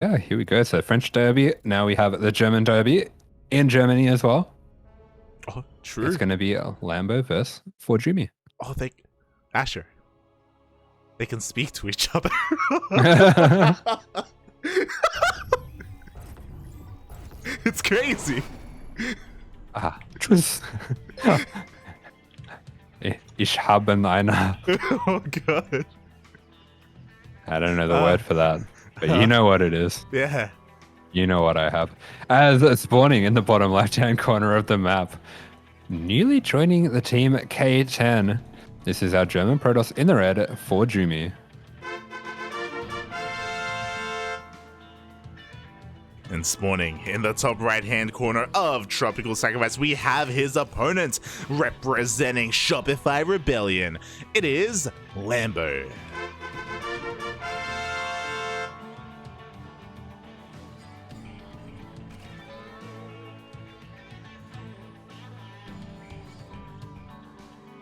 Yeah, here we go. So French Derby. Now we have the German Derby in Germany as well. Oh, true. It's going to be a Lambo versus ForJumy. Oh, Asher. They can speak to each other. It's crazy. Tschüss. Ich habe eine. Oh, God. I don't know the word for that, but you know what it is. Yeah. You know what I have. As spawning in the bottom left-hand corner of the map, newly joining the team K10. This is our German Protoss in the red, ForJumy. And spawning in the top right-hand corner of Tropical Sacrifice, we have his opponent representing Shopify Rebellion. It is Lambo.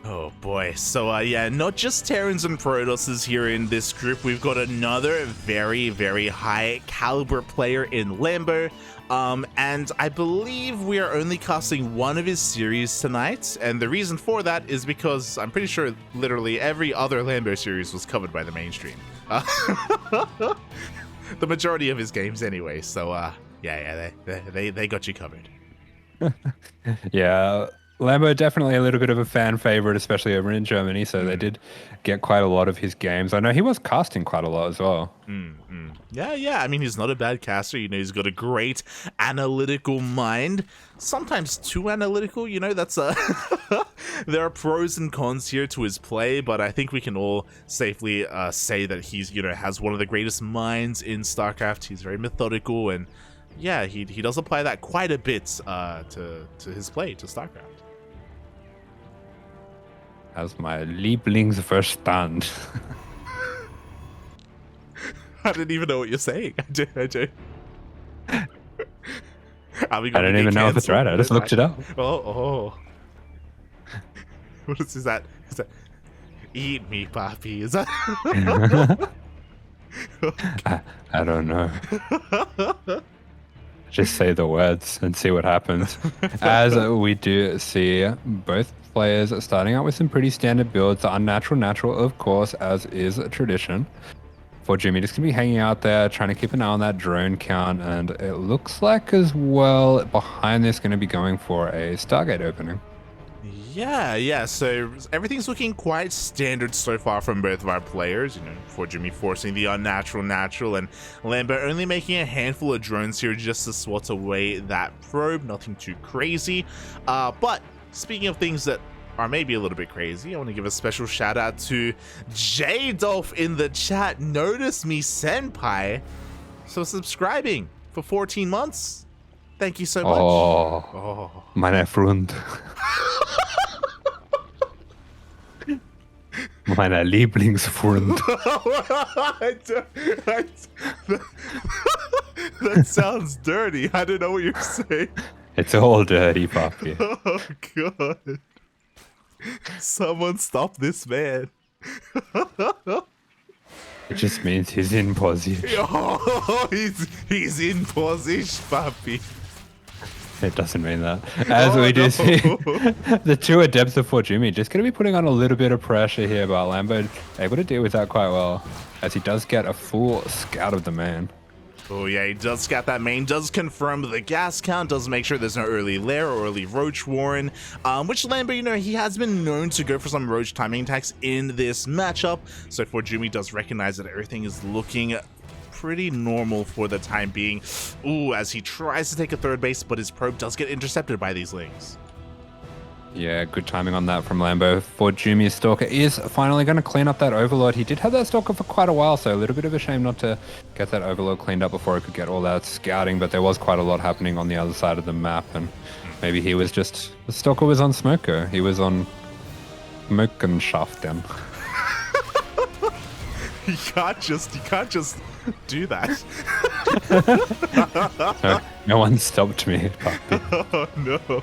Oh boy, so yeah, not just Terrans and Protosses here in this group, we've got another very, very high caliber player in Lambo, and I believe we are only casting one of his series tonight, and the reason for that is because I'm pretty sure literally every other Lambo series was covered by the mainstream. The majority of his games anyway, so yeah, they got you covered. Yeah. Lambo definitely a little bit of a fan favorite, especially over in Germany. So they did get quite a lot of his games. I know he was casting quite a lot as well. Yeah. I mean, he's not a bad caster. You know, he's got a great analytical mind. Sometimes too analytical. You know, that's there are pros and cons here to his play, but I think we can all safely say that he's, you know, has one of the greatest minds in StarCraft. He's very methodical, and yeah, he does apply that quite a bit to his play, to StarCraft. As my Lieblingsverstand. I didn't even know what you're saying. I do. I don't even know if it's right. I just looked it up. Oh. What is that? Is that? Eat me, Papi. Is that? I don't know. Just say the words and see what happens. As we do see both players starting out with some pretty standard builds, the unnatural, natural, of course, as is tradition. ForJumy just gonna be hanging out there, trying to keep an eye on that drone count, and it looks like as well behind this gonna be going for a Stargate opening. Yeah, so everything's looking quite standard so far from both of our players. You know, ForJumy forcing the unnatural natural, and Lambo only making a handful of drones here just to swat away that probe. Nothing too crazy. But speaking of things that are maybe a little bit crazy, I want to give a special shout out to J-Dolph in the chat. Notice me, Senpai. So subscribing for 14 months. Thank you so much. Oh. Meine Freund. Meiner Lieblingsfreund. That sounds dirty. I don't know what you're saying. It's all dirty, Papi. Oh, God. Someone stop this man. It just means he's in position. Oh, he's in position, Papi. It doesn't mean that. As we do see, the two adepts of ForJumy just going to be putting on a little bit of pressure here, but Lambo able to deal with that quite well, as he does get a full scout of the main. Oh yeah, he does scout that main, does confirm the gas count, does make sure there's no early lair or early roach warren, which Lambo, you know, he has been known to go for some roach timing attacks in this matchup, so ForJumy does recognize that everything is looking pretty normal for the time being. Ooh, as he tries to take a third base, but his probe does get intercepted by these lings. Yeah, good timing on that from Lambo. ForJumy's Stalker is finally going to clean up that Overlord. He did have that Stalker for quite a while, so a little bit of a shame not to get that Overlord cleaned up before he could get all that scouting, but there was quite a lot happening on the other side of the map, and maybe he was just... The Stalker was on Smoker. He was on Smokenschaft then. You can't just do that. No one stopped me. Oh no.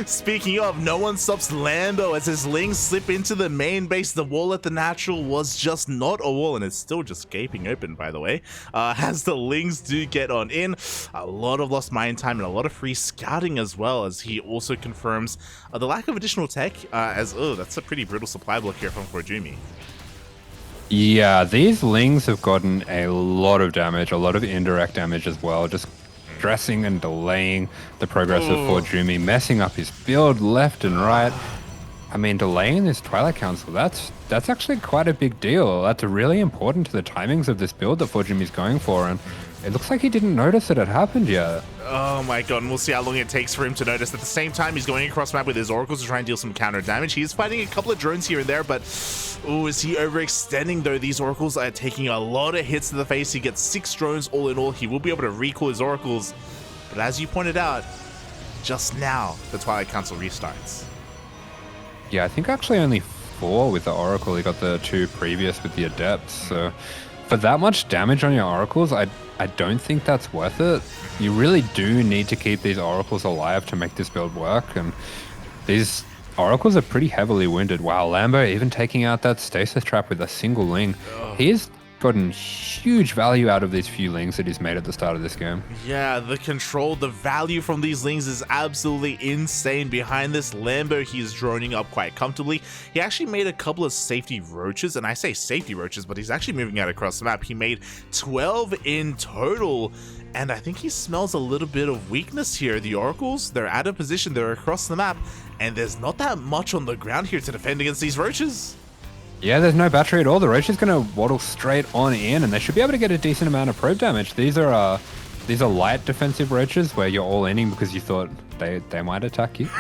Speaking of, no one stops Lambo as his lings slip into the main base. The wall at the natural was just not a wall, and it's still just gaping open, by the way. As the lings do get on in, a lot of lost mine time and a lot of free scouting as well, as he also confirms the lack of additional tech, that's a pretty brutal supply block here from ForJumy. Yeah, these lings have gotten a lot of damage, a lot of indirect damage as well, just stressing and delaying the progress of ForJumy, messing up his build left and right. I mean, delaying this Twilight Council, that's actually quite a big deal. That's really important to the timings of this build that ForJumy's going for, and it looks like he didn't notice that it happened yet. Oh my god, and we'll see how long it takes for him to notice. At the same time, he's going across map with his oracles to try and deal some counter damage. He is fighting a couple of drones here and there, but is he overextending though? These oracles are taking a lot of hits to the face. He gets 6 drones all in all. He will be able to recall his oracles, but as you pointed out, just now the Twilight Council restarts. Yeah, I think actually only 4 with the oracle. He got the 2 previous with the adepts, so for that much damage on your oracles, I don't think that's worth it. You really do need to keep these oracles alive to make this build work, and these oracles are pretty heavily wounded. Wow, Lambo even taking out that stasis trap with a single ling. He's gotten huge value out of these few lings that he's made at the start of this game. Yeah, the control, the value from these lings is absolutely insane. Behind this Lambo, he is droning up quite comfortably. He actually made a couple of safety roaches, and I say safety roaches, but he's actually moving out across the map. He made 12 in total, and I think he smells a little bit of weakness here. The oracles, they're out of position, they're across the map, and there's not that much on the ground here to defend against these roaches. Yeah, there's no battery at all. The roach is going to waddle straight on in, and they should be able to get a decent amount of probe damage. These are light defensive roaches where you're all inning because you thought they might attack you.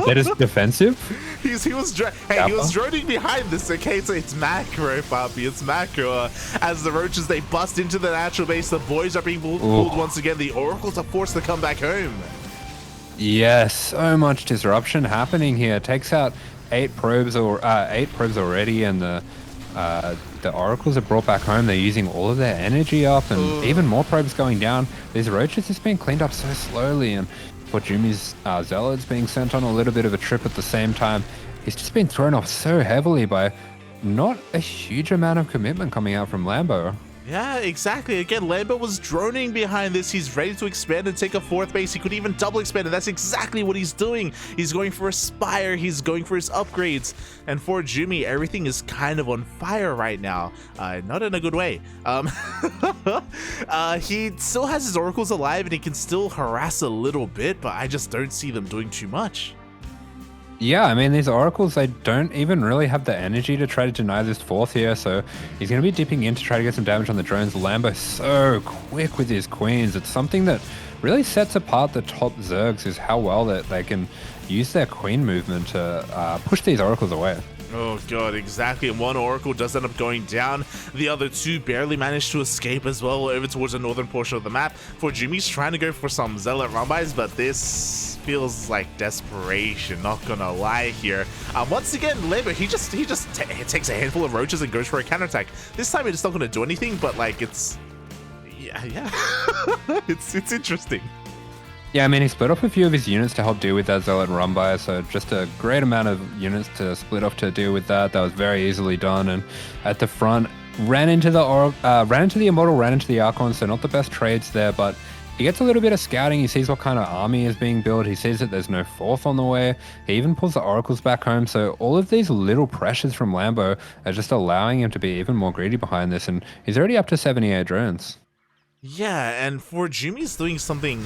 They're just defensive. He was droning behind this. Okay, so it's macro, Papi. It's macro. As the roaches, they bust into the natural base. The boys are being pulled once again. The oracles are forced to come back home. Yes, so much disruption happening here. Takes out 8 probes already, and the oracles are brought back home. They're using all of their energy up, and even more probes going down. These roaches just being cleaned up so slowly, and ForJumy's zealots being sent on a little bit of a trip at the same time. He's just been thrown off so heavily by not a huge amount of commitment coming out from Lambo. Yeah, exactly. Again, Lambo was droning behind this. He's ready to expand and take a 4th base. He could even double expand, and that's exactly what he's doing. He's going for a Spire. He's going for his upgrades. And ForJumy, everything is kind of on fire right now. Not in a good way. He still has his oracles alive, and he can still harass a little bit, but I just don't see them doing too much. Yeah, I mean, these oracles, they don't even really have the energy to try to deny this 4th here, so he's going to be dipping in to try to get some damage on the drones. Lambo's so quick with his queens. It's something that really sets apart the top Zergs, is how well that they can use their queen movement to push these oracles away. Oh god, exactly. And one oracle does end up going down. The other 2 barely managed to escape as well over towards the northern portion of the map. ForJumy's trying to go for some zealot run-bys, but this feels like desperation, not gonna lie here. Once again, Lambo, he just takes a handful of roaches and goes for a counterattack. This time it's not gonna do anything, but like it's it's interesting. Yeah, I mean, he split off a few of his units to help deal with that zealot run-by, so just a great amount of units to split off to deal with that. That was very easily done, and at the front, ran into the Immortal, ran into the Archon, so not the best trades there, but he gets a little bit of scouting. He sees what kind of army is being built. He sees that there's no 4th on the way. He even pulls the oracles back home, so all of these little pressures from Lambo are just allowing him to be even more greedy behind this, and he's already up to 78 drones. Yeah, and ForJumy's doing something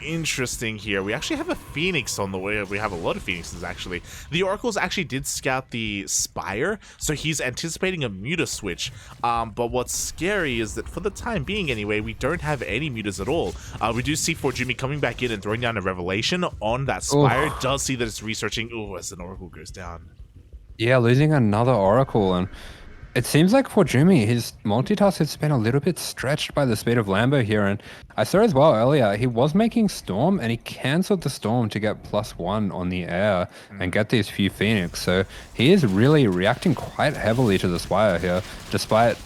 interesting here. We actually have a Phoenix on the way. We have a lot of Phoenixes, actually. The oracles actually did scout the Spire, so he's anticipating a Muta switch. But what's scary is that for the time being anyway, we don't have any Mutas at all. We do see ForJumy coming back in and throwing down a Revelation on that Spire. Does see that it's researching as an oracle goes down. Yeah, losing another oracle, and It seems like ForJumy, his multitask has been a little bit stretched by the speed of Lambo here, and I saw as well earlier, he was making Storm, and he cancelled the Storm to get +1 on the air and get these few Phoenix, so he is really reacting quite heavily to the Spire here, despite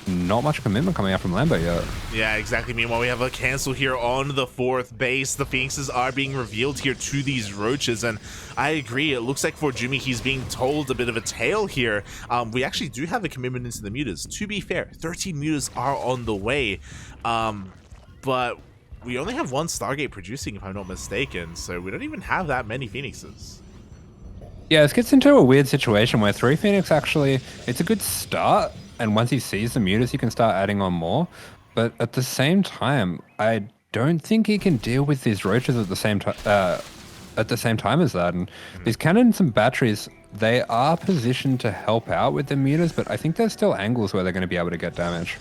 not much commitment coming out from Lambo yet. Yeah, exactly. Meanwhile, we have a cancel here on the 4th base. The Phoenixes are being revealed here to these Roaches, and I agree. It looks like ForJumy, he's being told a bit of a tale here. We actually do have a commitment into the mutas. To be fair, 13 mutas are on the way, but we only have one Stargate producing, if I'm not mistaken, so we don't even have that many Phoenixes. Yeah, this gets into a weird situation where 3 Phoenix actually, it's a good start, and once he sees the mutas, he can start adding on more. But at the same time, I don't think he can deal with these Roaches at the same time as that. And these cannons and batteries, they are positioned to help out with the mutas, but I think there's still angles where they're going to be able to get damage.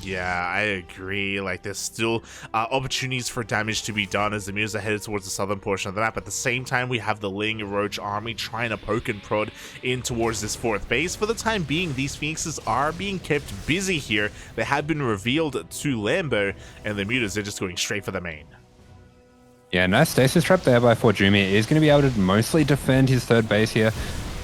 Yeah, I agree. Like, there's still opportunities for damage to be done as the mutas are headed towards the southern portion of the map. At the same time, we have the Ling Roach army trying to poke and prod in towards this 4th base. For the time being, these Phoenixes are being kept busy here. They have been revealed to Lambo, and the mutas are just going straight for the main. Yeah, nice stasis trap there by ForJumy. He's going to be able to mostly defend his 3rd base here.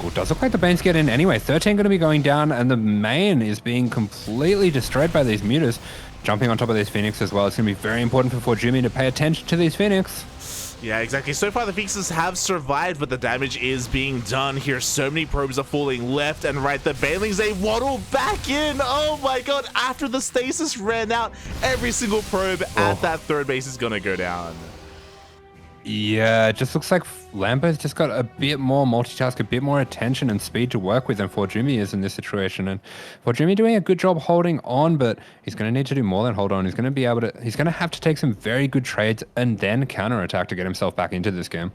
Well, does look like the Banes get in anyway. 13 going to be going down, and the main is being completely destroyed by these mutas. Jumping on top of these Phoenix as well. It's going to be very important for ForJumy to pay attention to these Phoenix. Yeah, exactly. So far, the Phoenixes have survived, but the damage is being done here. So many probes are falling left and right. The Banelings, they waddle back in. Oh my god, after the stasis ran out, every single probe at that 3rd base is going to go down. Yeah, it just looks like Lambo's just got a bit more multitask, a bit more attention and speed to work with than ForJumy is in this situation. And ForJumy doing a good job holding on, but he's going to need to do more than hold on. He's going to have to take some very good trades and then counterattack to get himself back into this game.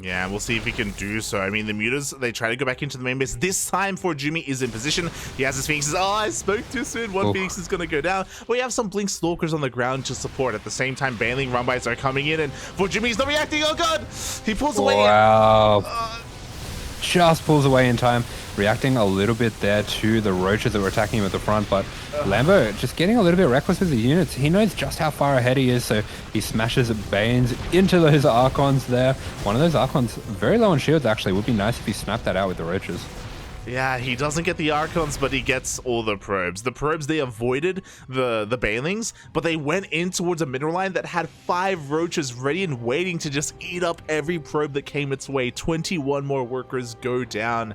Yeah, we'll see if he can do so. I mean, the mutas, they try to go back into the main base. This time, ForJumy is in position. He has his Phoenixes. Oh, I spoke too soon. One Phoenix is going to go down. We have some Blink Stalkers on the ground to support. At the same time, Baneling Rumbites are coming in, and ForJumy's not reacting. Oh, God! He pulls away. Wow. Just pulls away in time, reacting a little bit there to the Roaches that were attacking him at the front, but Lambo just getting a little bit reckless with the units. He knows just how far ahead he is, so he smashes Banes into those Archons there. One of those Archons, very low on shields actually, would be nice if he snapped that out with the Roaches. Yeah, he doesn't get the Archons, but he gets all the probes. The probes, they avoided the Banelings, but they went in towards a mineral line that had 5 Roaches ready and waiting to just eat up every probe that came its way. 21 more workers go down.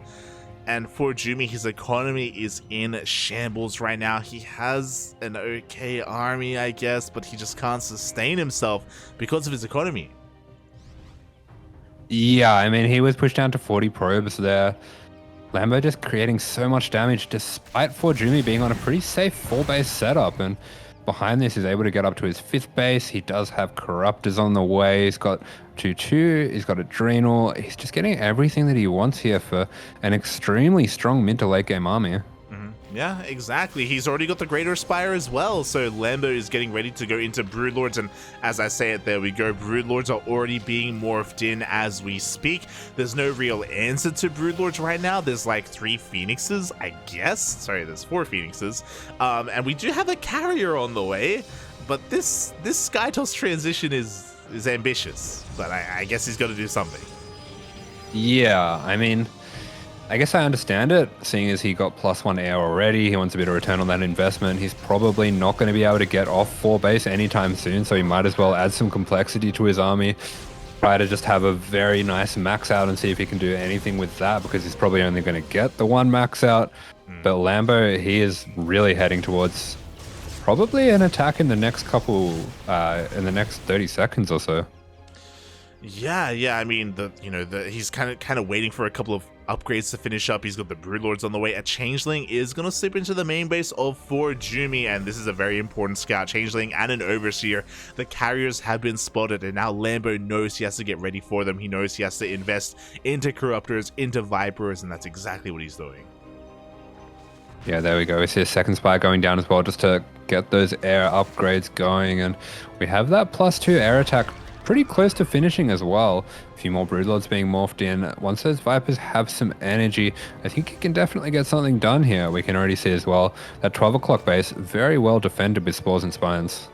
And ForJumy, his economy is in shambles right now. He has an okay army, I guess, but he just can't sustain himself because of his economy. Yeah, I mean, he was pushed down to 40 probes there. Lambo just creating so much damage despite ForJumy being on a pretty safe 4-base setup, and behind this he's able to get up to his 5th base. He does have Corruptors on the way. He's got 2-2, he's got Adrenal. He's just getting everything that he wants here for an extremely strong mid to late game army. Yeah, exactly. He's already got the Greater Spire as well, so Lambo is getting ready to go into Broodlords, and as I say it, there we go. Broodlords are already being morphed in as we speak. There's no real answer to Broodlords right now. There's like 3 Phoenixes, I guess. Sorry, there's 4 Phoenixes. And we do have a carrier on the way, but this Skytoss transition is ambitious, but I guess he's got to do something. Yeah, I mean, I guess I understand it, seeing as he got +1 air already. He wants a bit of return on that investment. He's probably not going to be able to get off 4 base anytime soon, so he might as well add some complexity to his army. Try to just have a very nice max out and see if he can do anything with that, because he's probably only going to get the 1 max out. But Lambo, he is really heading towards probably an attack in the next in the next 30 seconds or so. Yeah. I mean, he's kind of waiting for a couple of upgrades to finish up. He's got the Broodlords on the way. A Changeling is going to slip into the main base of ForJumy, and this is a very important scout. Changeling and an Overseer. The carriers have been spotted, and now Lambo knows he has to get ready for them. He knows he has to invest into Corruptors, into Vipers, and that's exactly what he's doing. Yeah, there we go. We see a second Spire going down as well, just to get those air upgrades going, and we have that +2 air attack pretty close to finishing as well. A few more Broodlords being morphed in. Once those Vipers have some energy, I think he can definitely get something done here. We can already see as well that 12 o'clock base, very well defended with Spores and Spines.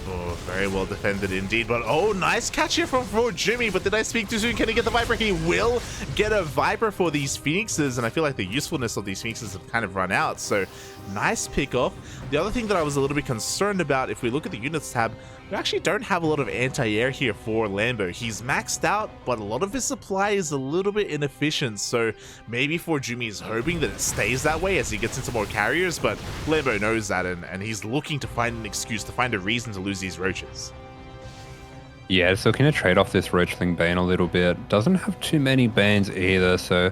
Oh, very well defended indeed. But oh, nice catch here from ForJumy. But did I speak too soon? Can he get the Viper? He will get a Viper for these Phoenixes. And I feel like the usefulness of these Phoenixes have kind of run out. So nice pick off. The other thing that I was a little bit concerned about, if we look at the units tab, we actually don't have a lot of anti-air here for Lambo. He's maxed out, but a lot of his supply is a little bit inefficient. So maybe ForJumy is hoping that it stays that way as he gets into more carriers. But Lambo knows that, and he's looking to find an excuse, to find a reason to lose these roaches. Yeah, so looking to trade off this Roachling Bane a little bit. Doesn't have too many Banes either, so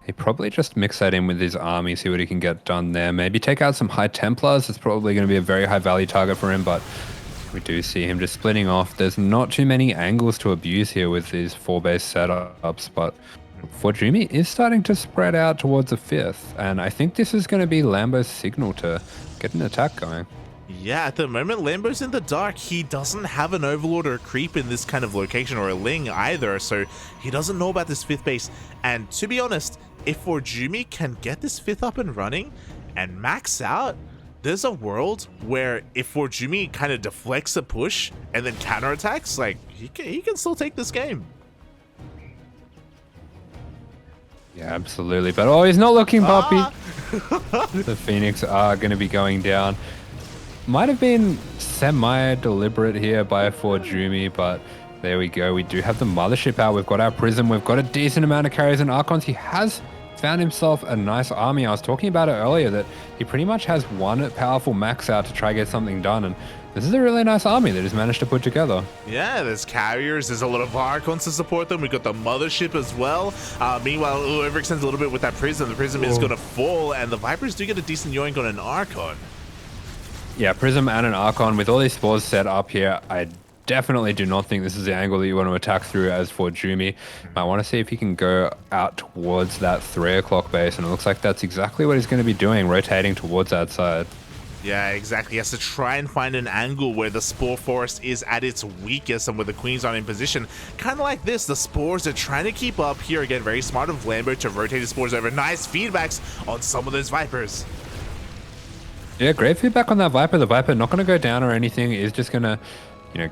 he probably just mix that in with his army, see what he can get done there. Maybe take out some High Templars. It's probably going to be a very high value target for him, but we do see him just splitting off. There's not too many angles to abuse here with these 4-base setups, but ForJumy is starting to spread out towards the 5th, and I think this is going to be Lambo's signal to get an attack going. Yeah, at the moment, Lambo's in the dark. He doesn't have an Overlord or a Creep in this kind of location, or a Ling either, so he doesn't know about this 5th base. And to be honest, if ForJumy can get this 5th up and running and max out, there's a world where if ForJumy kind of deflects a push and then counterattacks, like, he can still take this game. Yeah, absolutely. But oh, he's not looking, puppy. The Phoenix are going to be going down. Might have been semi-deliberate here by ForJumy, but there we go. We do have the Mothership out. We've got our Prism. We've got a decent amount of carriers and Archons. He has found himself a nice army. I was talking about it earlier that he pretty much has one powerful max out to try to get something done, and this is a really nice army that he's managed to put together. Yeah, there's carriers, there's a lot of Archons to support them. We've got the Mothership as well. Meanwhile, overextends a little bit with that Prism. The Prism is going to fall, and the Vipers do get a decent yoink on an Archon. Yeah, Prism and an Archon with all these spores set up here. I definitely do not think this is the angle that you want to attack through as ForJumy. I want to see if he can go out towards that 3 o'clock base, and it looks like that's exactly what he's going to be doing, rotating towards that side. Yeah, exactly. He has to try and find an angle where the Spore Forest is at its weakest and where the Queens aren't in position. Kind of like this, the Spores are trying to keep up here. Again, very smart of Lambo to rotate the Spores over. Nice feedbacks on some of those Vipers. Yeah, great feedback on that Viper. The Viper not going to go down or anything. Is just going to,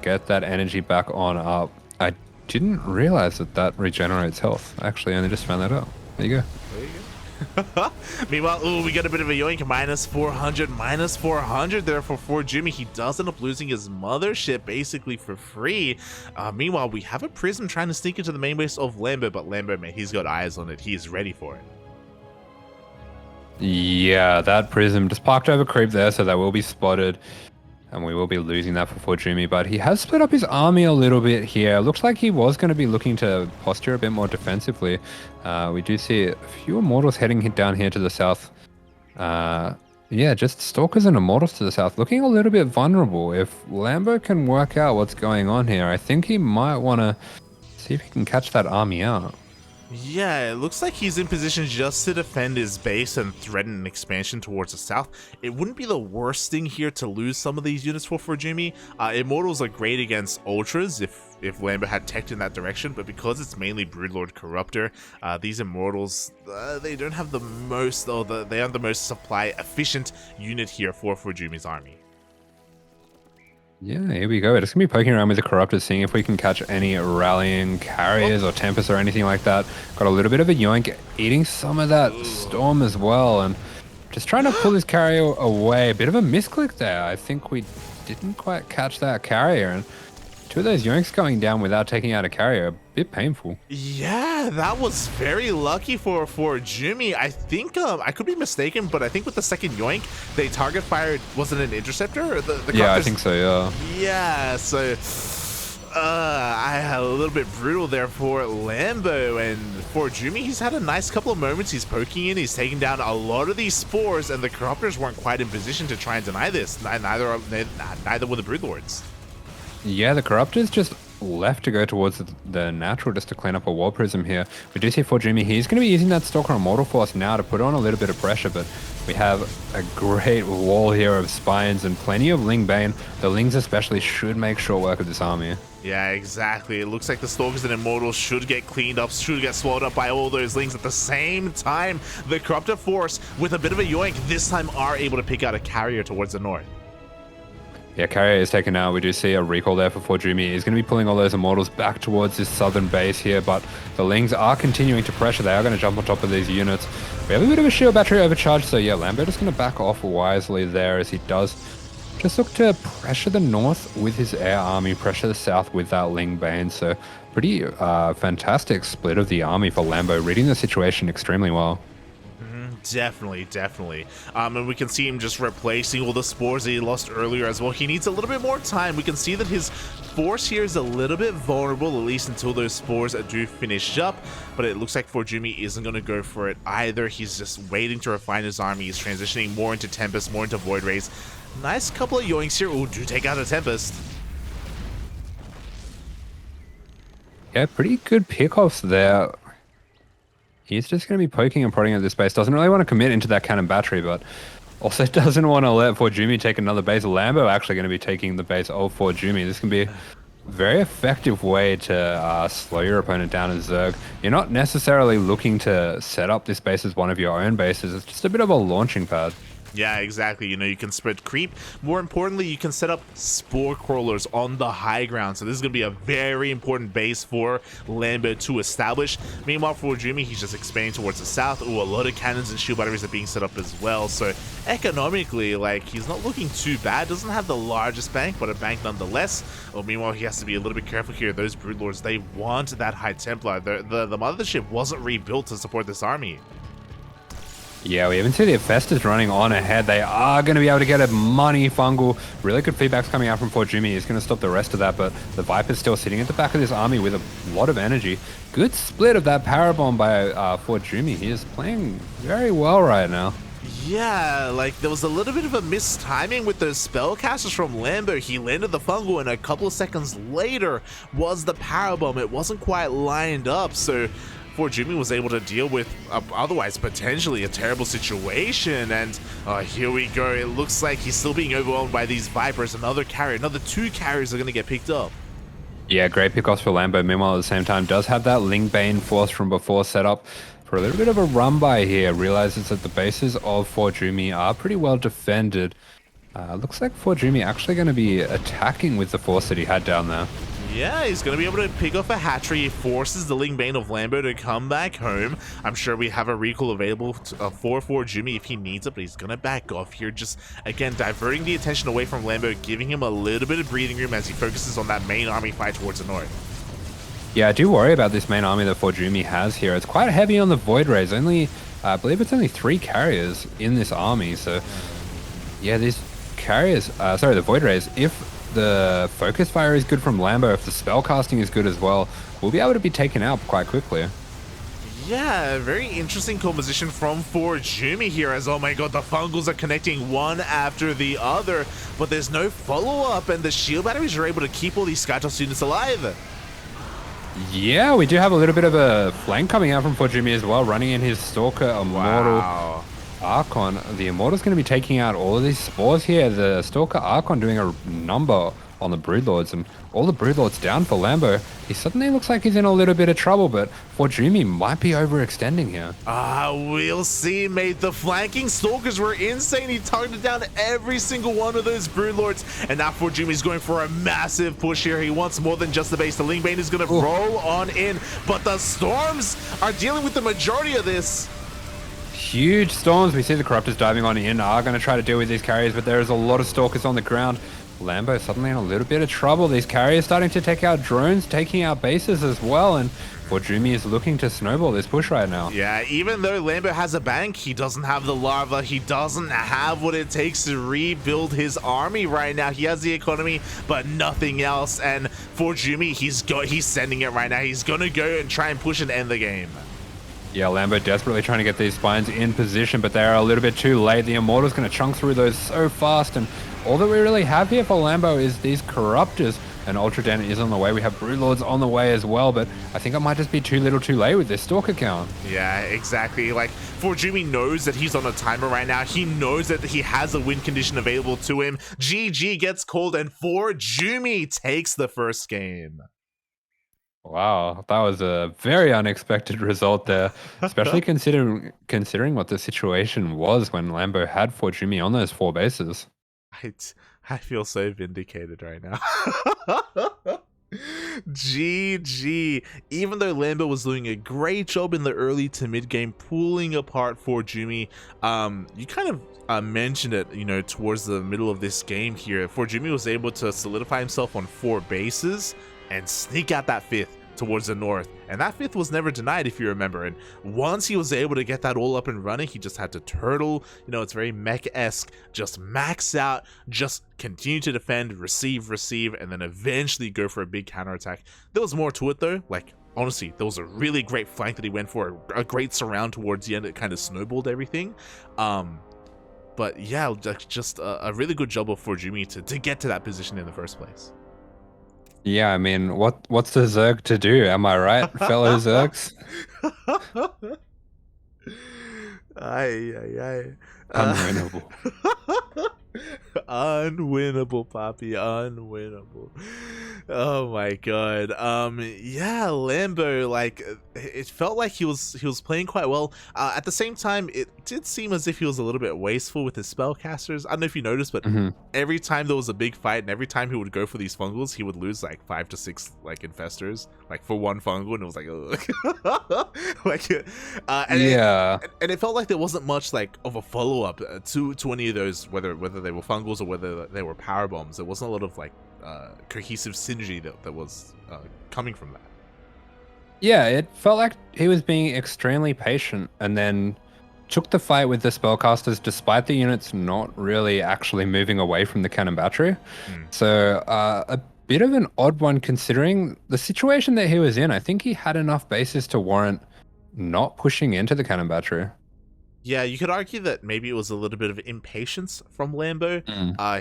get that energy back on up. I didn't realize that regenerates health. Actually, I only just found that out. There you go. Meanwhile, we get a bit of a yoink. Minus 400 there for ForJumy. He does end up losing his Mothership basically for free. Meanwhile, we have a Prism trying to sneak into the main base of Lambo, but Lambo, man, he's got eyes on it. He's ready for it. Yeah, that Prism just parked over creep there, so that will be spotted. And we will be losing that for ForJumy, but he has split up his army a little bit here. Looks like he was going to be looking to posture a bit more defensively. We do see a few Immortals heading down here to the south. Yeah, just Stalkers and Immortals to the south, looking a little bit vulnerable. If Lambo can work out what's going on here, I think he might want to see if he can catch that army out. Yeah, it looks like he's in position just to defend his base and threaten an expansion towards the south. It wouldn't be the worst thing here to lose some of these units for ForJumy. Immortals are great against Ultras if Lambo had teched in that direction, but because it's mainly Broodlord Corruptor, these Immortals, they don't have the most, they aren't the most supply efficient unit here for ForJumy's army. Yeah, here we go. We're just going to be poking around with the Corruptors, seeing if we can catch any rallying carriers or Tempest or anything like that. Got a little bit of a yoink, eating some of that Storm as well, and just trying to pull this carrier away. A bit of a misclick there. I think we didn't quite catch that carrier, and two of those yoinks going down without taking out a carrier, a bit painful. Yeah, that was very lucky for ForJumy. I think, I could be mistaken, but I think with the second yoink, they target fired, wasn't an interceptor? Or the yeah, I think so, yeah. Yeah, so I had a little bit brutal there for Lambo, and ForJumy, he's had a nice couple of moments. He's poking in, he's taking down a lot of these spores, and the Corruptors weren't quite in position to try and deny this. Neither were the Broodlords. Yeah, the Corruptors just left to go towards the natural just to clean up a wall prism here. We do see ForJumy. He's going to be using that Stalker Immortal Force now to put on a little bit of pressure, but we have a great wall here of spines and plenty of Ling Bane. The Lings especially should make short work of this army. Yeah, exactly. It looks like the Stalkers and Immortals should get cleaned up, should get swallowed up by all those Lings. At the same time, the Corrupted Force, with a bit of a yoink, this time are able to pick out a carrier towards the north. Yeah, carrier is taken out. We do see a recall there for ForJumy. He's going to be pulling all those Immortals back towards this southern base here, but the Lings are continuing to pressure. They are going to jump on top of these units. We have a bit of a shield battery overcharge, so yeah, Lambo is going to back off wisely there as he does just look to pressure the north with his air army, pressure the south with that Ling Bane. So pretty fantastic split of the army for Lambo, reading the situation extremely well. Definitely, definitely. And we can see him just replacing all the spores that he lost earlier as well. He needs a little bit more time. We can see that his force here is a little bit vulnerable, at least until those spores do finish up. But it looks like ForJumy isn't going to go for it either. He's just waiting to refine his army. He's transitioning more into Tempest, more into Void Rays. Nice couple of yoinks here. Ooh, do take out a Tempest. Yeah, pretty good pickoffs there. He's just going to be poking and prodding at this base. Doesn't really want to commit into that cannon battery, but also doesn't want to let ForJumy take another base. Lambo actually going to be taking the base of ForJumy. This can be a very effective way to slow your opponent down as Zerg. You're not necessarily looking to set up this base as one of your own bases. It's just a bit of a launching pad. Yeah, exactly. You know, you can spread creep. More importantly, you can set up spore crawlers on the high ground. So this is going to be a very important base for Lambo to establish. Meanwhile, for ForJumy, he's just expanding towards the south. Ooh, a lot of cannons and shield batteries are being set up as well. So economically, like, he's not looking too bad. Doesn't have the largest bank, but a bank nonetheless. Oh, meanwhile, he has to be a little bit careful here. Those Broodlords, they want that High Templar. The mothership wasn't rebuilt to support this army. Yeah, we even see the Hephaestus running on ahead. They are going to be able to get a money fungal. Really good feedback's coming out from ForJumy. He's going to stop the rest of that, but the Viper's still sitting at the back of this army with a lot of energy. Good split of that Parabomb by ForJumy. He is playing very well right now. Yeah, like there was a little bit of a mistiming with those spellcasters from Lambo. He landed the fungal and a couple of seconds later was the Parabomb. It wasn't quite lined up, so ForJumy was able to deal with otherwise potentially a terrible situation. And here we go. It looks like he's still being overwhelmed by these Vipers. Another carrier, another two carriers are going to get picked up. Yeah, great pickoffs for Lambo. Meanwhile, at the same time, does have that Ling Bane force from before set up for a little bit of a run by here. Realizes that the bases of ForJumy are pretty well defended. Looks like ForJumy actually going to be attacking with the force that he had down there. Yeah, he's going to be able to pick off a hatchery. He forces the Ling Bane of Lambo to come back home. I'm sure we have a recall available for ForJumy if he needs it, but he's going to back off here. Just, again, diverting the attention away from Lambo, giving him a little bit of breathing room as he focuses on that main army fight towards the north. Yeah, I do worry about this main army that ForJumy has here. It's quite heavy on the Void Rays. I believe it's only 3 carriers in this army. So, yeah, these carriers, the Void Rays, if the focus fire is good from Lambo, if the spell casting is good as well, we'll be able to be taken out quite quickly. Yeah, very interesting composition from ForJumy here as, oh my god, the fungals are connecting one after the other, but there's no follow-up, and the shield batteries are able to keep all these Skytoss units alive. Yeah, we do have a little bit of a flank coming out from ForJumy as well, running in his Stalker Immortal. Wow. Archon. The Immortal's going to be taking out all of these spores here. The Stalker Archon doing a number on the Broodlords, and all the Broodlords down for Lambo. He suddenly looks like he's in a little bit of trouble, but ForJumy might be overextending here. We'll see, mate. The flanking Stalkers were insane. He targeted down every single one of those Broodlords, and now ForJumy's going for a massive push here. He wants more than just the base. The Ling Bane is going to roll on in, but the Storms are dealing with the majority of this. Huge storms. We see the Corruptors diving on in, are going to try to deal with these carriers, but there is a lot of Stalkers on the ground. Lambo suddenly in a little bit of trouble. These carriers starting to take out drones, taking out bases as well, and ForJumy is looking to snowball this push right now. Yeah, even though Lambo has a bank, he doesn't have the lava. He doesn't have what it takes to rebuild his army right now. He has the economy, but nothing else. And ForJumy, he's sending it right now. He's going to go and try and push and end the game. Yeah, Lambo desperately trying to get these spines in position, but they are a little bit too late. The Immortal's going to chunk through those so fast, and all that we really have here for Lambo is these Corruptors, and Ultra Den is on the way. We have Broodlords on the way as well, but I think it might just be too little too late with this Stalker count. Yeah, exactly. Like, ForJumy knows that he's on a timer right now. He knows that he has a win condition available to him. GG gets called, and ForJumy takes the first game. Wow, that was a very unexpected result there, especially considering what the situation was when Lambo had ForJumy on those 4 bases. I feel so vindicated right now. GG. Even though Lambo was doing a great job in the early to mid game, pulling apart ForJumy, you kind of mentioned it, you know, towards the middle of this game here. ForJumy was able to solidify himself on 4 bases and sneak out that 5th towards the north, and that 5th was never denied, if you remember. And once he was able to get that all up and running, he just had to turtle, you know, it's very mech-esque, just max out, just continue to defend, receive, and then eventually go for a big counterattack. There was more to it though. Like, honestly, there was a really great flank that he went for, a great surround towards the end. It kind of snowballed everything. But yeah, just a really good job of ForJumy to get to that position in the first place. Yeah, I mean, what's the Zerg to do? Am I right, fellow Zergs? Aye. Unwinnable. Unwinnable, Poppy. Unwinnable. Oh my god. Yeah, Lambo, like, it felt like he was playing quite well. At the same time, it did seem as if he was a little bit wasteful with his spellcasters. I don't know if you noticed, but every time there was a big fight and every time he would go for these fungals, he would lose like 5 to 6 like infestors, like for one fungal, and it was like, ugh. Like, and it felt like there wasn't much like of a follow-up to any of those, whether they were fungals or whether they were power bombs. There wasn't a lot of like cohesive synergy that was coming from that. Yeah, it felt like he was being extremely patient and then took the fight with the spellcasters despite the units not really actually moving away from the cannon battery. So a bit of an odd one considering the situation that he was in. I think he had enough bases to warrant not pushing into the cannon battery. Yeah, you could argue that maybe it was a little bit of impatience from Lambo.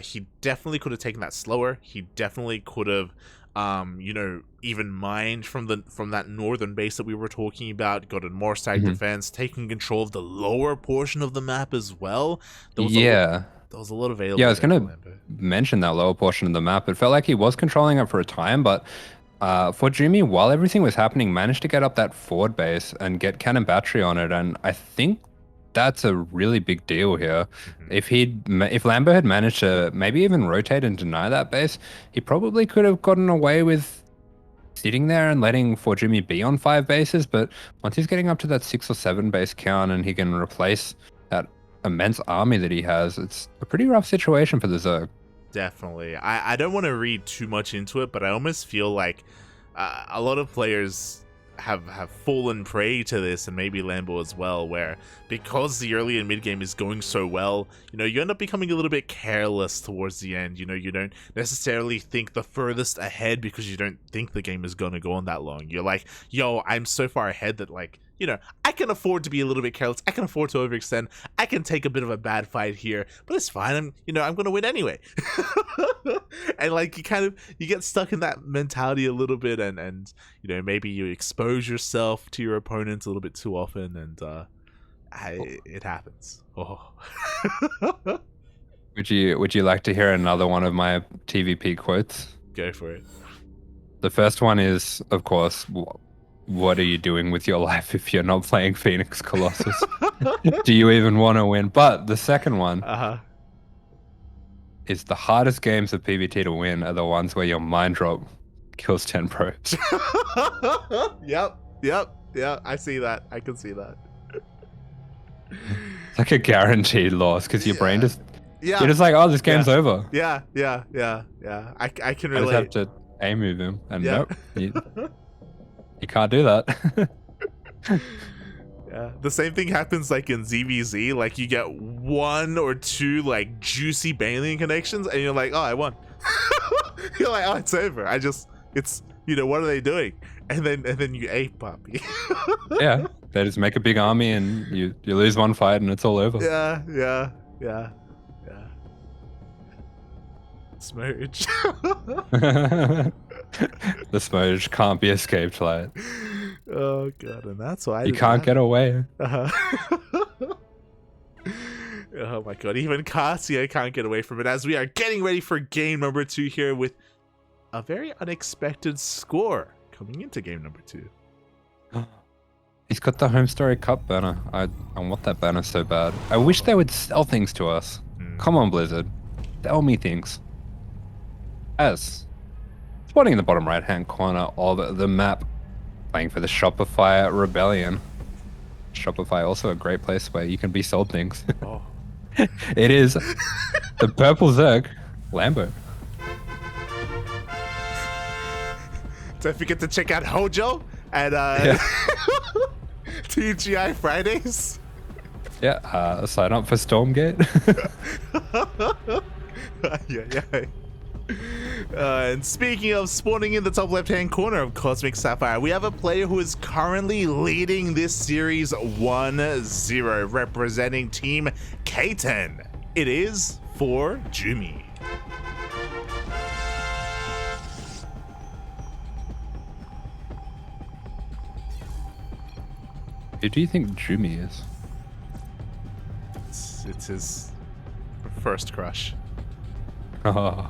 He definitely could have taken that slower. He definitely could have, you know, even mined from that northern base that we were talking about, got a more stacked defense, taking control of the lower portion of the map as well. There was a lot available. Yeah, I was going to mention that lower portion of the map. It felt like he was controlling it for a time, but ForJumy, while everything was happening, managed to get up that forward base and get cannon battery on it, and I think that's a really big deal here. If Lambo had managed to maybe even rotate and deny that base, he probably could have gotten away with sitting there and letting ForJumy be on 5 bases. But once he's getting up to that 6 or 7 base count and he can replace that immense army that he has, it's a pretty rough situation for the Zerg. Definitely. I don't want to read too much into it, but I almost feel like a lot of players have fallen prey to this, and maybe Lambo as well, where because the early and mid game is going so well, you know, you end up becoming a little bit careless towards the end. You know, you don't necessarily think the furthest ahead because you don't think the game is going to go on that long. You're like, yo, I'm so far ahead that, like, you know, I can afford to be a little bit careless. I can afford to overextend. I can take a bit of a bad fight here, but it's fine. I'm going to win anyway. And like, you get stuck in that mentality a little bit, and you know, maybe you expose yourself to your opponents a little bit too often, and it happens. Oh. Would you like to hear another one of my TVP quotes? Go for it. The first one is, of course, what are you doing with your life if you're not playing Phoenix Colossus? Do you even want to win? But the second one is the hardest games of PvT to win are the ones where your mind drop kills 10 pros. Yep. I see that. I can see that. It's like a guaranteed loss because your brain just... You're just like, oh, this game's over. Yeah. I can relate. I just have to aim move him, and nope. You can't do that. Yeah, the same thing happens like in ZvZ. Like, you get 1 or 2 like juicy Balian connections, and you're like, oh, I won. You're like, oh, it's over. It's, you know, what are they doing? And then you ape, Poppy. Yeah, they just make a big army, and you lose one fight, and it's all over. Yeah. Smooch. The smudge can't be escaped, like. Oh god, and that's why You can't get away. Oh my god, even Cassia can't get away from it as we are getting ready for game number 2 here with a very unexpected score coming into game number 2. He's got the HomeStory Cup banner. I want that banner so bad. I wish they would sell things to us. Come on, Blizzard. Sell me things. As spawning in the bottom right-hand corner of the map, playing for the Shopify Rebellion. Shopify also a great place where you can be sold things. Oh. It is the Purple Zerg Lambo. Don't forget to check out Hojo at TGI Fridays. Yeah, sign up for Stormgate. Yeah. And speaking of spawning in the top left-hand corner of Cosmic Sapphire, we have a player who is currently leading this series 1-0, representing Team K10. It is ForJumy. Who do you think Jumi is? It's his first crush. Oh.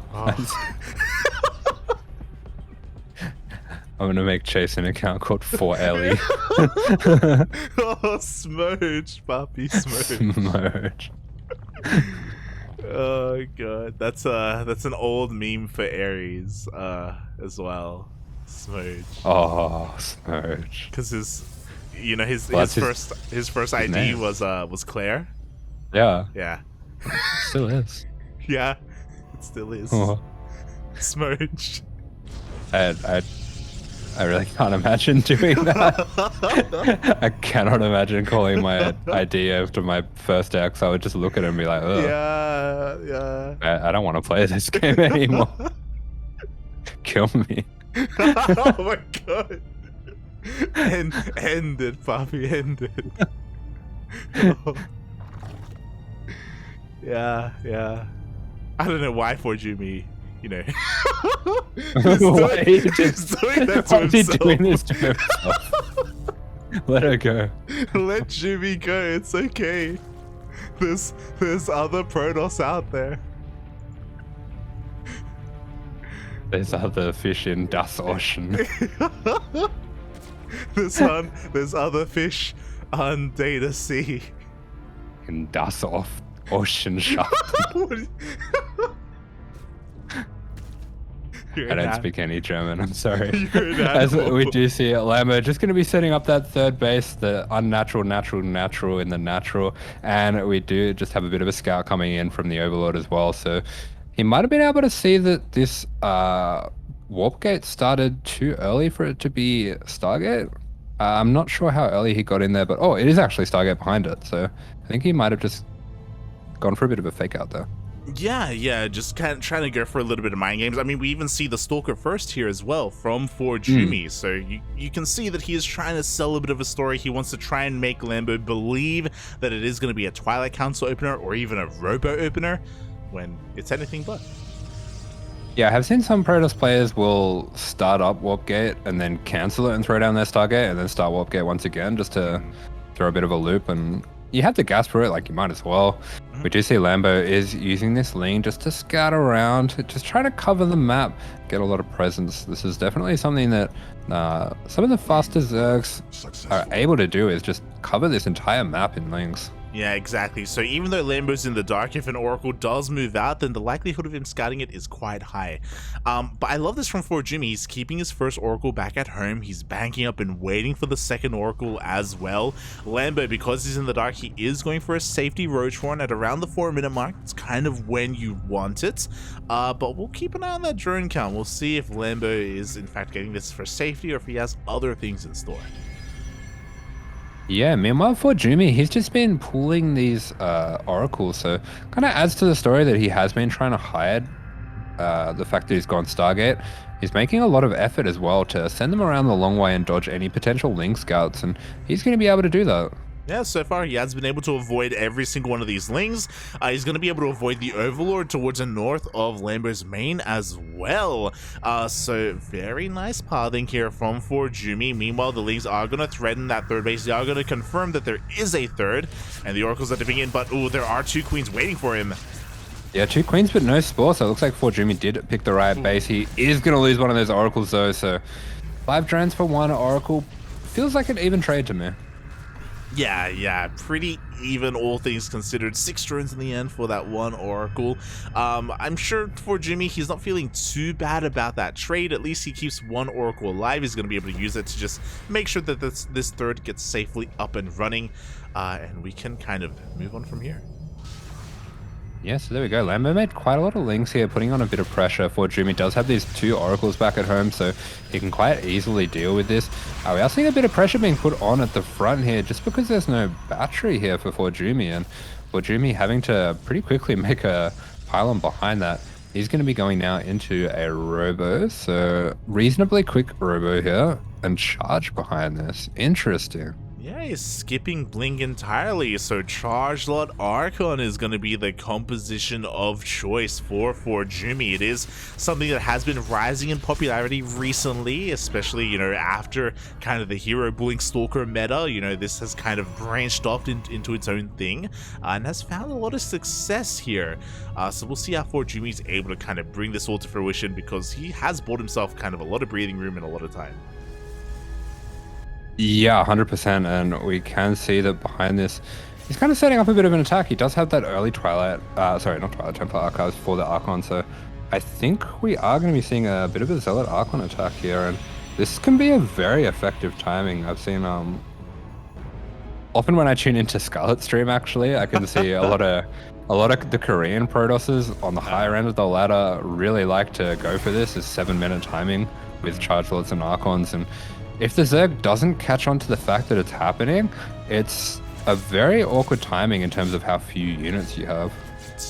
I'm gonna make Chase an account called For Ellie. Oh, Smurge, Papi Smurge. Smurge. Oh god, that's an old meme for Aries, as well. Smurge. Oh, Smurge. Because his first ID name. was Claire. Yeah. Yeah. Still is. Yeah. It still is. Oh. Smurge. I really can't imagine doing that. I cannot imagine calling my ID after my first ex. I would just look at it and be like, ugh. Yeah. I don't want to play this game anymore. Kill me. Oh my god. End it, Papi, end it. Oh. Yeah. I don't know why ForJumy, he's doing that to Why is he himself. doing this to himself? Let her go. Let Jimmy go, it's okay. There's other Protoss out there. There's other fish in Das Ocean. There's other fish on Data Sea. In Das Ocean Shark. I don't speak any German, I'm sorry. As we do see Lambo just going to be setting up that third base, the unnatural, natural in the natural. And we do just have a bit of a scout coming in from the Overlord as well. So he might have been able to see that this warp gate started too early for it to be Stargate. I'm not sure how early he got in there, but it is actually Stargate behind it. So I think he might have just gone for a bit of a fake out there. Yeah, just kind of trying to go for a little bit of mind games. I mean, we even see the Stalker first here as well from ForJumy. So you can see that he is trying to sell a bit of a story. He wants to try and make Lambo believe that it is going to be a Twilight Council opener or even a Robo opener when it's anything but. Yeah, I have seen some Protoss players will start up Warpgate and then cancel it and throw down their Stargate and then start Warpgate once again just to throw a bit of a loop. And you have the gas for it, like you might as well. We do see Lambo is using this lane just to scout around, just trying to cover the map, get a lot of presence. This is definitely something that some of the faster Zergs are able to do, is just cover this entire map in lanes. Yeah, exactly. So even though Lambo's in the dark, if an Oracle does move out, then the likelihood of him scouting it is quite high. But I love this from ForJumy. He's keeping his first Oracle back at home. He's banking up and waiting for the second Oracle as well. Lambo, because he's in the dark, he is going for a safety Roach Horn at around the 4-minute mark. It's kind of when you want it. But we'll keep an eye on that drone count. We'll see if Lambo is in fact getting this for safety or if he has other things in store. Yeah, meanwhile ForJumy, he's just been pulling these oracles, so kind of adds to the story that he has been trying to hide the fact that he's gone Stargate. He's making a lot of effort as well to send them around the long way and dodge any potential link scouts, and he's going to be able to do that. Yeah, so far he has been able to avoid every single one of these lings. He's going to be able to avoid the Overlord towards the north of Lambo's main as well. So very nice pathing here from ForJumy. Meanwhile, the lings are going to threaten that third base. They are going to confirm that there is a third, and the Oracles are dipping in, but there are 2 queens waiting for him. Yeah, 2 queens, but no spore, so it looks like ForJumy did pick the right base. He is going to lose one of those Oracles, though, so 5 drones for 1 Oracle. Feels like an even trade to me. Yeah, pretty even, all things considered. 6 drones in the end for that 1 Oracle. I'm sure ForJumy, he's not feeling too bad about that trade. At least he keeps 1 Oracle alive. He's going to be able to use it to just make sure that this third gets safely up and running, and we can kind of move on from here. Yeah, so there we go. Lambo made quite a lot of links here, putting on a bit of pressure. ForJumy does have these 2 Oracles back at home, so he can quite easily deal with this. We are seeing a bit of pressure being put on at the front here, just because there's no battery here for ForJumy, and ForJumy having to pretty quickly make a pylon behind that. He's going to be going now into a Robo, so reasonably quick Robo here, and charge behind this. Interesting. Yeah, he's skipping Blink entirely, so Charge Lot Archon is going to be the composition of choice for ForJumy. It is something that has been rising in popularity recently, especially, after kind of the Hero Blink Stalker meta. This has kind of branched off into its own thing, and has found a lot of success here. So we'll see how ForJumy is able to kind of bring this all to fruition, because he has bought himself kind of a lot of breathing room and a lot of time. Yeah, 100%, and we can see that behind this, he's kind of setting up a bit of an attack. He does have that early Twilight, sorry, not Twilight, Templar Archives for the Archon, so I think we are going to be seeing a bit of a Zealot Archon attack here, and this can be a very effective timing. I've seen, often when I tune into Scarlet stream, actually, I can see a lot of the Korean Protosses on the higher end of the ladder really like to go for this, 7-minute timing with Charge Lords and Archons, and if the Zerg doesn't catch on to the fact that it's happening, it's a very awkward timing in terms of how few units you have.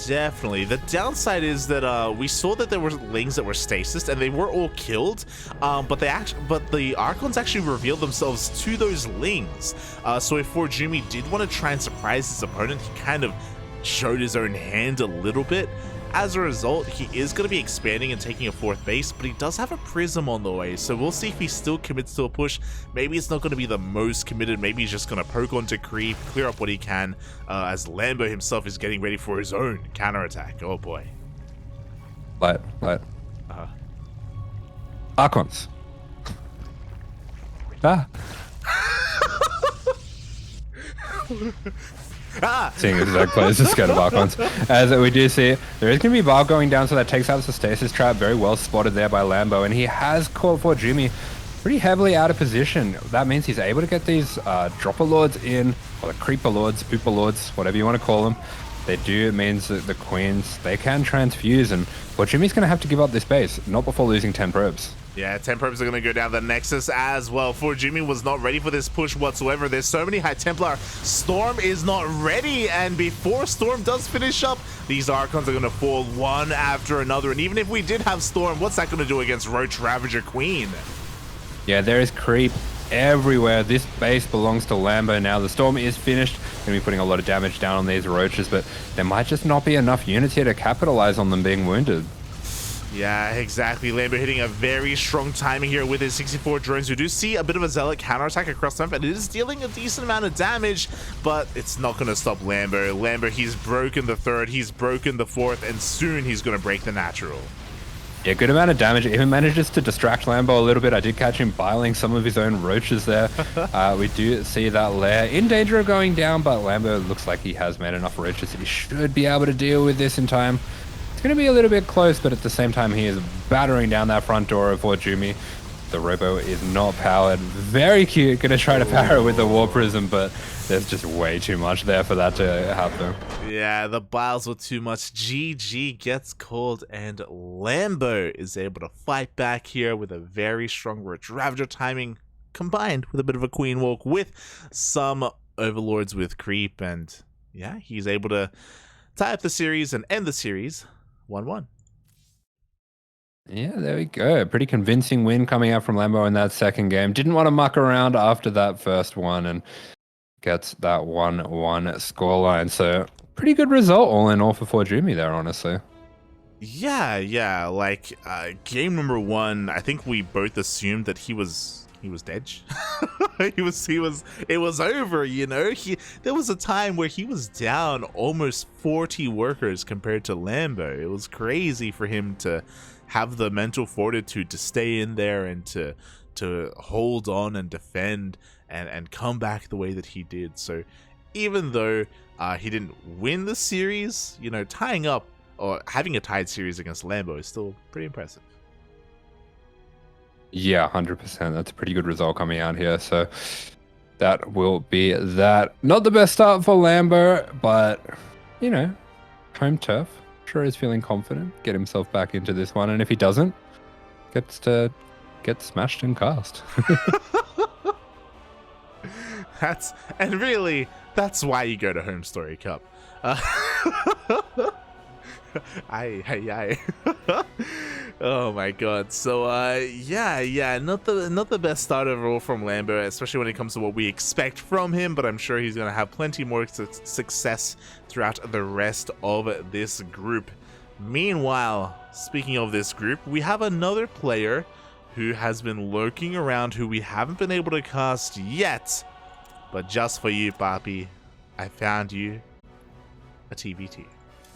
Definitely. The downside is that we saw that there were lings that were stasis, and they were all killed, but the Archons actually revealed themselves to those lings. So if ForJumy did want to try and surprise his opponent, he kind of showed his own hand a little bit. As a result, he is going to be expanding and taking a 4th base, but he does have a Prism on the way, so we'll see if he still commits to a push. Maybe it's not going to be the most committed. Maybe he's just going to poke onto creep, clear up what he can, as Lambo himself is getting ready for his own counterattack. Oh boy. Light. Archons. Seeing as Zerg plays is scared of Archons. As we do see, there is going to be Bar going down, so that takes out the stasis trap. Very well spotted there by Lambo, and he has caught ForJumy pretty heavily out of position. That means he's able to get these Dropper Lords in, or the Creeper Lords, Pooper Lords, whatever you want to call them. They do, it means that the Queens, they can transfuse, and ForJumy's going to have to give up this base, not before losing 10 probes. Yeah, 10 probes are going to go down the Nexus as well. ForJumy was not ready for this push whatsoever. There's so many High Templar. Storm is not ready, and before Storm does finish up, these Archons are going to fall one after another. And even if we did have Storm, what's that going to do against Roach Ravager Queen? Yeah, there is creep everywhere. This base belongs to Lambo now. The Storm is finished. Going to be putting a lot of damage down on these Roaches, but there might just not be enough units here to capitalize on them being wounded. Yeah, exactly. Lambo hitting a very strong timing here with his 64 drones. We do see a bit of a Zealot counterattack across the map, and it is dealing a decent amount of damage, but it's not going to stop Lambo. Lambo, he's broken the 3rd, he's broken the 4th, and soon he's going to break the natural. Yeah, good amount of damage. It even manages to distract Lambo a little bit. I did catch him biling some of his own Roaches there. We do see that lair in danger of going down, but Lambo looks like he has made enough Roaches that he should be able to deal with this in time. It's going to be a little bit close, but at the same time, he is battering down that front door of ForJumy. The Robo is not powered. Very cute. Going to try to power it with the War Prism, but there's just way too much there for that to happen. Yeah, the biles were too much. GG gets called, and Lambo is able to fight back here with a very strong Roach Ravager timing, combined with a bit of a Queen Walk with some Overlords with creep, and yeah, he's able to tie up the series and end the series 1-1. Yeah, there we go. Pretty convincing win coming out from Lambo in that second game. Didn't want to muck around after that first one, and gets that 1-1 scoreline. So pretty good result all in all for ForJumy there, honestly. Yeah, like game number 1, I think we both assumed that he was dead. It was over, you know. There was a time where he was down almost 40 workers compared to Lambo. It was crazy for him to have the mental fortitude to stay in there and to hold on and defend and come back the way that he did. So even though he didn't win the series, you know, tying up or having a tied series against Lambo is still pretty impressive. Yeah, 100%. That's a pretty good result coming out here. So that will be that. Not the best start for Lambo, but, you know, home turf. Sure he's feeling confident. Get himself back into this one. And if he doesn't, gets to get smashed and cast. That's why you go to HomeStory Cup. Aye. Oh my god. So yeah, not the best start overall from Lambo, especially when it comes to what we expect from him, but I'm sure he's going to have plenty more success throughout the rest of this group. Meanwhile, speaking of this group, we have another player who has been lurking around, who we haven't been able to cast yet, but just for you, Papi, I found you a TBT.